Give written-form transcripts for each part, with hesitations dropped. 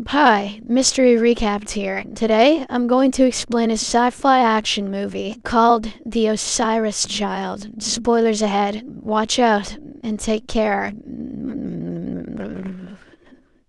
Hi, Mystery Recapped here. Today, I'm going to explain a sci-fi action movie called The Osiris Child. Spoilers ahead. Watch out and take care.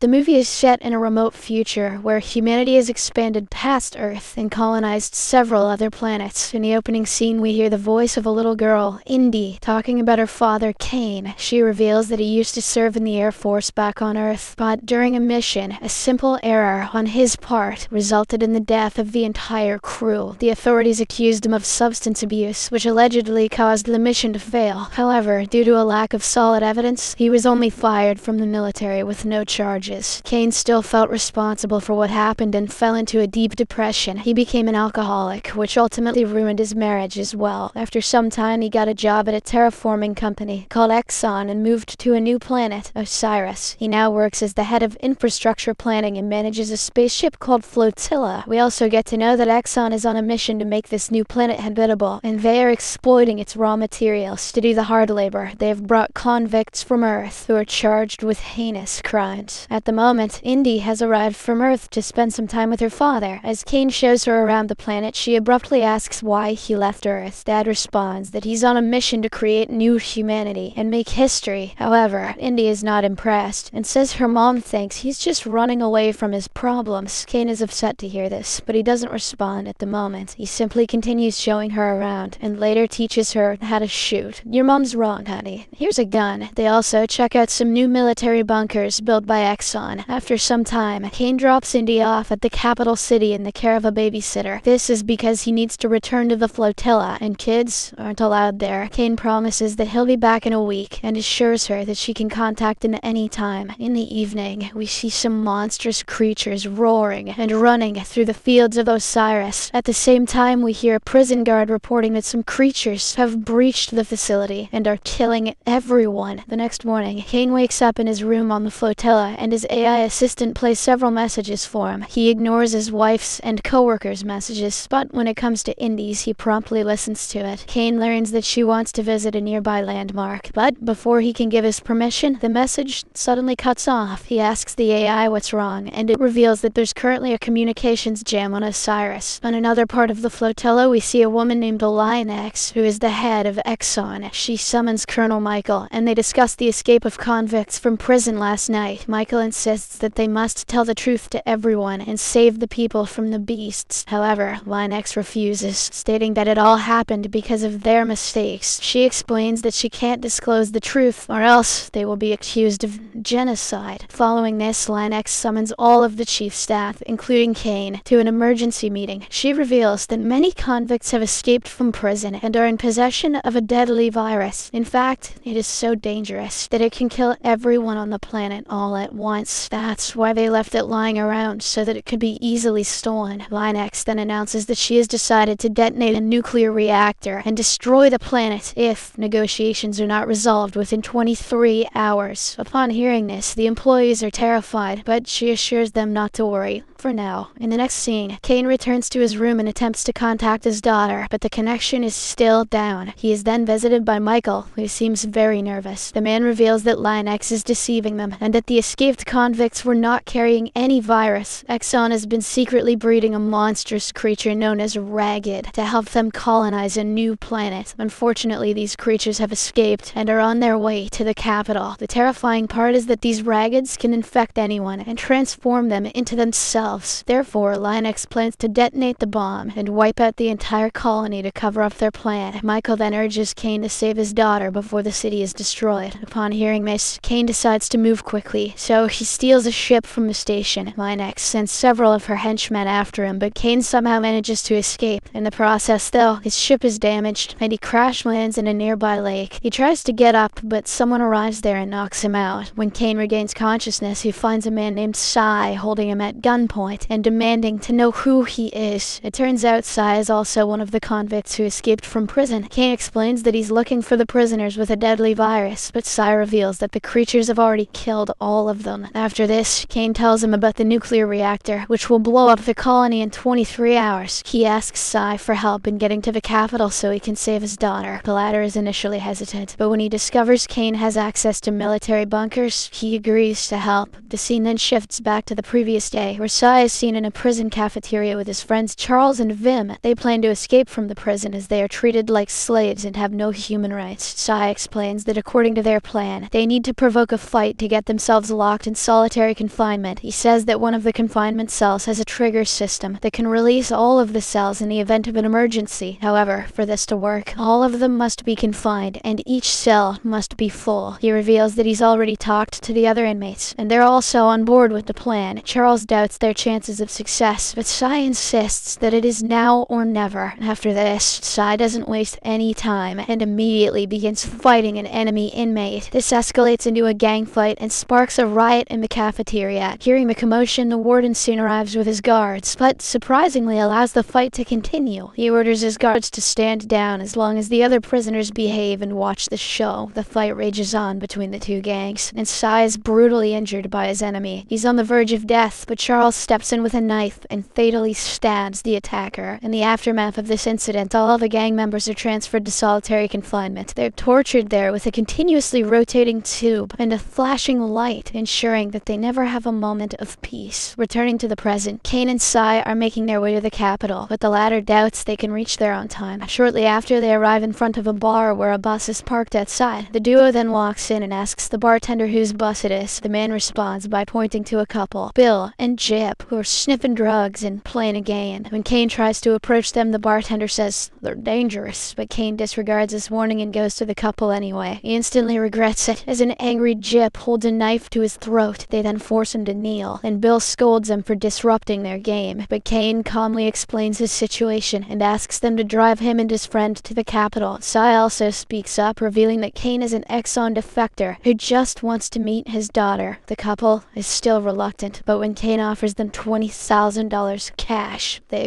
The movie is set in a remote future where humanity has expanded past Earth and colonized several other planets. In the opening scene, we hear the voice of a little girl, Indy, talking about her father, Kane. She reveals that he used to serve in the Air Force back on Earth, but during a mission, a simple error on his part resulted in the death of the entire crew. The authorities accused him of substance abuse, which allegedly caused the mission to fail. However, due to a lack of solid evidence, he was only fired from the military with no charges. Kane still felt responsible for what happened and fell into a deep depression. He became an alcoholic, which ultimately ruined his marriage as well. After some time, he got a job at a terraforming company called Exxon and moved to a new planet, Osiris. He now works as the head of infrastructure planning and manages a spaceship called Flotilla. We also get to know that Exxon is on a mission to make this new planet habitable, and they are exploiting its raw materials to do the hard labor. They have brought convicts from Earth who are charged with heinous crimes. At the moment, Indy has arrived from Earth to spend some time with her father. As Kane shows her around the planet, she abruptly asks why he left Earth. Dad responds that he's on a mission to create new humanity and make history. However, Indy is not impressed and says her mom thinks he's just running away from his problems. Kane is upset to hear this, but he doesn't respond at the moment. He simply continues showing her around and later teaches her how to shoot. Your mom's wrong, honey. Here's a gun. They also check out some new military bunkers built by Exxon. After some time, Kane drops Indy off at the capital city in the care of a babysitter. This is because he needs to return to the flotilla, and kids aren't allowed there. Kane promises that he'll be back in a week, and assures her that she can contact him at any time. In the evening, we see some monstrous creatures roaring and running through the fields of Osiris. At the same time, we hear a prison guard reporting that some creatures have breached the facility and are killing everyone. The next morning, Kane wakes up in his room on the flotilla, and his AI assistant plays several messages for him. He ignores his wife's and co-workers' messages, but when it comes to Indy's, he promptly listens to it. Kane learns that she wants to visit a nearby landmark, but before he can give his permission, the message suddenly cuts off. He asks the AI what's wrong, and it reveals that there's currently a communications jam on Osiris. On another part of the flotilla, we see a woman named Lionx, who is the head of Exxon. She summons Colonel Michael, and they discuss the escape of convicts from prison last night. Michael insists that they must tell the truth to everyone and save the people from the beasts. However, Lionx refuses, stating that it all happened because of their mistakes. She explains that she can't disclose the truth, or else they will be accused of genocide. Following this, Lionx summons all of the chief staff, including Kane, to an emergency meeting. She reveals that many convicts have escaped from prison and are in possession of a deadly virus. In fact, it is so dangerous that it can kill everyone on the planet all at once. That's why they left it lying around, so that it could be easily stolen. Lionx then announces that she has decided to detonate a nuclear reactor and destroy the planet if negotiations are not resolved within 23 hours. Upon hearing this, the employees are terrified, but she assures them not to worry. For now. In the next scene, Kane returns to his room and attempts to contact his daughter, but the connection is still down. He is then visited by Michael, who seems very nervous. The man reveals that Lionx is deceiving them, and that the escaped convicts were not carrying any virus. Exxon has been secretly breeding a monstrous creature known as Ragged to help them colonize a new planet. Unfortunately, these creatures have escaped and are on their way to the capital. The terrifying part is that these Raggeds can infect anyone and transform them into themselves. Therefore, Lionx plans to detonate the bomb and wipe out the entire colony to cover up their plan. Michael then urges Kane to save his daughter before the city is destroyed. Upon hearing this, Kane decides to move quickly, so he steals a ship from the station. Lionx sends several of her henchmen after him, but Kane somehow manages to escape. In the process, though, his ship is damaged, and he crash lands in a nearby lake. He tries to get up, but someone arrives there and knocks him out. When Kane regains consciousness, he finds a man named Sai holding him at gunpoint. gunpoint and demanding to know who he is. It turns out Sai is also one of the convicts who escaped from prison. Kane explains that he's looking for the prisoners with a deadly virus, but Sai reveals that the creatures have already killed all of them. After this, Kane tells him about the nuclear reactor, which will blow up the colony in 23 hours. He asks Sai for help in getting to the capital so he can save his daughter. The latter is initially hesitant, but when he discovers Kane has access to military bunkers, he agrees to help. The scene then shifts back to the previous day, where Sai is seen in a prison cafeteria with his friends Charles and Vim. They plan to escape from the prison as they are treated like slaves and have no human rights. Sai explains that according to their plan, they need to provoke a fight to get themselves locked in solitary confinement. He says that one of the confinement cells has a trigger system that can release all of the cells in the event of an emergency. However, for this to work, all of them must be confined, and each cell must be full. He reveals that he's already talked to the other inmates, and they're also on board with the plan. Charles doubts their chances of success, but Sai insists that it is now or never. After this, Sai doesn't waste any time and immediately begins fighting an enemy inmate. This escalates into a gang fight and sparks a riot in the cafeteria. Hearing the commotion, the warden soon arrives with his guards, but surprisingly allows the fight to continue. He orders his guards to stand down as long as the other prisoners behave and watch the show. The fight rages on between the two gangs, and Sai is brutally injured by his enemy. He's on the verge of death, but Charles steps in with a knife and fatally stabs the attacker. In the aftermath of this incident, all the gang members are transferred to solitary confinement. They're tortured there with a continuously rotating tube and a flashing light, ensuring that they never have a moment of peace. Returning to the present, Kane and Sai are making their way to the capital, but the latter doubts they can reach there on time. Shortly after, they arrive in front of a bar where a bus is parked outside. The duo then walks in and asks the bartender whose bus it is. The man responds by pointing to a couple, Bill and Jip, who are sniffing drugs and playing a game. When Kane tries to approach them, the bartender says they're dangerous, but Kane disregards his warning and goes to the couple anyway. He instantly regrets it, as an angry Jip holds a knife to his throat. They then force him to kneel, and Bill scolds them for disrupting their game. But Kane calmly explains his situation and asks them to drive him and his friend to the capital. Sai also speaks up, revealing that Kane is an Exxon defector who just wants to meet his daughter. The couple is still reluctant, but when Kane offers them $20,000 cash, they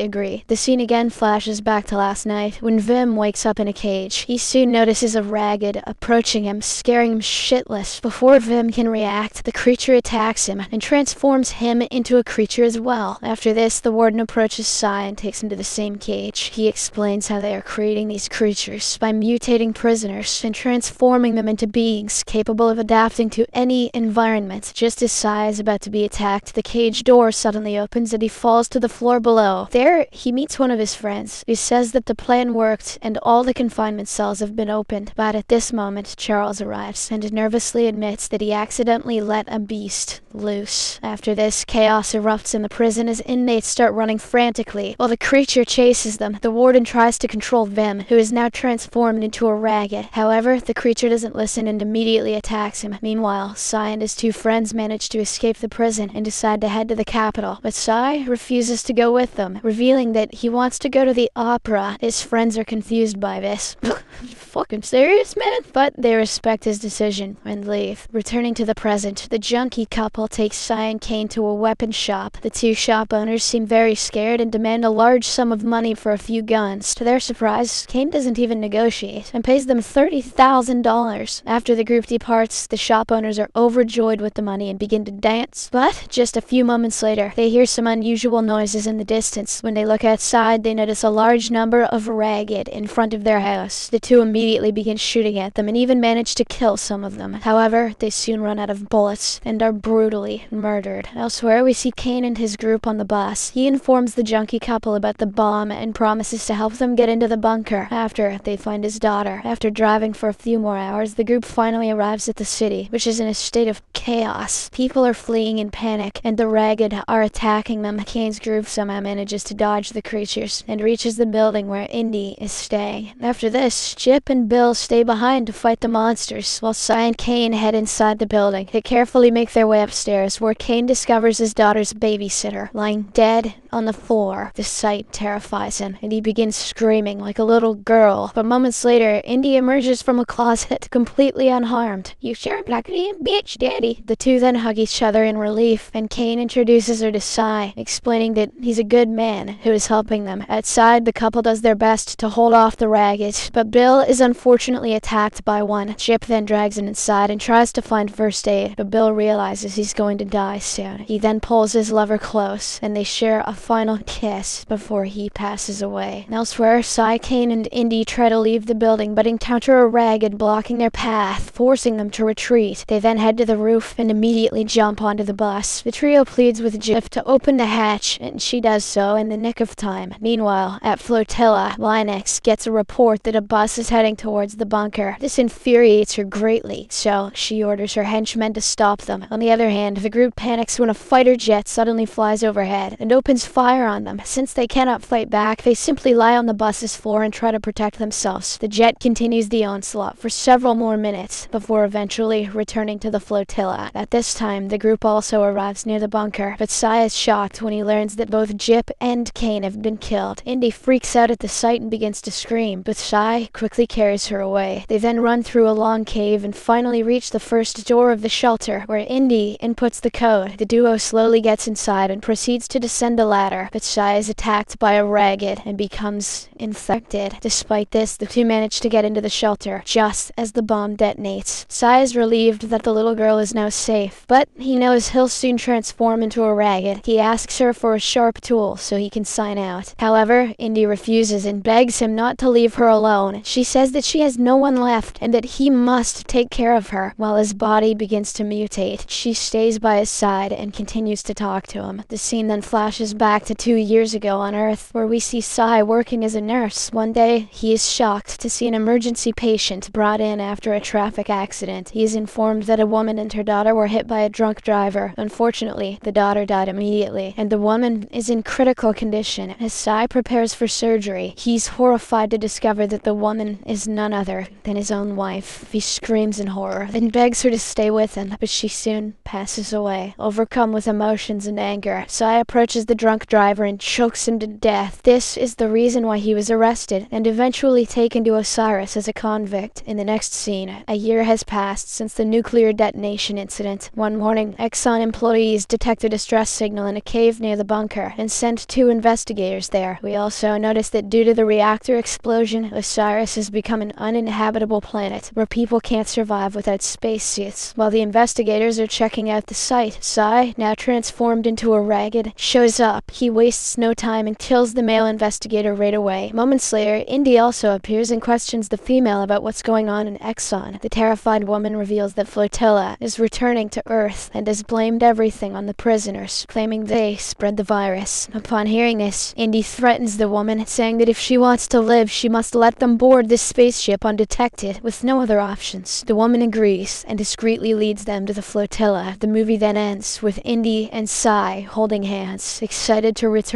agree. The scene again flashes back to last night, when Vim wakes up in a cage. He soon notices a ragged approaching him, scaring him shitless. Before Vim can react, the creature attacks him and transforms him into a creature as well. After this, the warden approaches Sai and takes him to the same cage. He explains how they are creating these creatures by mutating prisoners and transforming them into beings capable of adapting to any environment. Just as Sai is about to be attacked, the cage door suddenly opens and he falls to the floor below. There, he meets one of his friends, who says that the plan worked and all the confinement cells have been opened. But at this moment, Charles arrives and nervously admits that he accidentally let a beast loose. After this, chaos erupts in the prison as inmates start running frantically, while the creature chases them. The warden tries to control Vim, who is now transformed into a ragged. However, the creature doesn't listen and immediately attacks him. Meanwhile, Sai and his two friends manage to escape the prison and decide to head to the capital, but Sai refuses to go with them, revealing that he wants to go to the opera. His friends are confused by this. Fucking serious, man? But they respect his decision and leave. Returning to the present, the junkie couple takes Sai and Kane to a weapon shop. The two shop owners seem very scared and demand a large sum of money for a few guns. To their surprise, Kane doesn't even negotiate and pays them $30,000. After the group departs, the shop owners are overjoyed with the money and begin to dance. But just a few moments later, they hear some unusual noises in the distance. When they look outside, they notice a large number of ragged in front of their house. The two immediately begin shooting at them and even manage to kill some of them. However, they soon run out of bullets and are brutally murdered. Elsewhere, we see Kane and his group on the bus. He informs the junkie couple about the bomb and promises to help them get into the bunker after they find his daughter. After driving for a few more hours, the group finally arrives at the city, which is in a state of chaos. People are fleeing in panic, and the ragged are attacking them. Kane's group somehow manages to dodge the creatures and reaches the building where Indy is staying. After this, Chip and Bill stay behind to fight the monsters, while Sai and Kane head inside the building. They carefully make their way upstairs, where Kane discovers his daughter's babysitter lying dead on the floor. The sight terrifies him, and he begins screaming like a little girl. But moments later, Indy emerges from a closet, completely unharmed. "You sure black bitch, daddy." The two then hug each other in relief, and Kane introduces her to Sai, explaining that he's a good man who is helping them. Outside, the couple does their best to hold off the ragged, but Bill is unfortunately attacked by one. Chip then drags him inside and tries to find first aid, but Bill realizes he's going to die soon. He then pulls his lover close, and they share a final kiss before he passes away. Elsewhere, Sai, Kane, and Indy try to leave the building, but encounter a ragged blocking their path, forcing them to retreat. They then head to the roof and immediately jump onto the bus. The trio pleads with Jip to open the hatch, and she does so in the nick of time. Meanwhile, at Flotilla, Linux gets a report that a bus is heading towards the bunker. This infuriates her greatly, so she orders her henchmen to stop them. On the other hand, the group panics when a fighter jet suddenly flies overhead and opens fire on them. Since they cannot fight back, they simply lie on the bus's floor and try to protect themselves. The jet continues the onslaught for several more minutes before eventually returning to the flotilla. At this time, the group also arrives near the bunker, but Sai is shocked when he learns that both Jip and Kane have been killed. Indy freaks out at the sight and begins to scream, but Sai quickly carries her away. They then run through a long cave and finally reach the first door of the shelter, where Indy inputs the code. The duo slowly gets inside and proceeds to descend the ladder, but Sai is attacked by a ragged and becomes infected. Despite this, the two manage to get into the shelter just as the bomb detonates. Sai is relieved that the little girl is now safe, but he knows he'll soon transform into a ragged. He asks her for a sharp tool so he can sign out. However, Indy refuses and begs him not to leave her alone. She says that she has no one left and that he must take care of her. While his body begins to mutate, she stays by his side and continues to talk to him. The scene then flashes back to 2 years ago on Earth, where we see Sai working as a nurse. One day, he is shocked to see an emergency patient brought in after a traffic accident. He is informed that a woman and her daughter were hit by a drunk driver. Unfortunately, the daughter died immediately, and the woman is in critical condition. As Sai prepares for surgery, he's horrified to discover that the woman is none other than his own wife. He screams in horror and begs her to stay with him, but she soon passes away. Overcome with emotions and anger, Sai approaches the drunk driver and chokes him to death. This is the reason why he was arrested and eventually taken to Osiris as a convict. In the next scene, a year has passed since the nuclear detonation incident. One morning, Exxon employees detect a distress signal in a cave near the bunker and send 2 investigators there. We also notice that due to the reactor explosion, Osiris has become an uninhabitable planet where people can't survive without spacesuits. While the investigators are checking out the site, Sai, now transformed into a ragged, shows up. He wastes no time and kills the male investigator right away. Moments later, Indy also appears and questions the female about what's going on in Exxon. The terrified woman reveals that Flotilla is returning to Earth and has blamed everything on the prisoners, claiming they spread the virus. Upon hearing this, Indy threatens the woman, saying that if she wants to live, she must let them board this spaceship undetected, with no other options. The woman agrees and discreetly leads them to the flotilla. The movie then ends with Indy and Sai holding hands, excited to return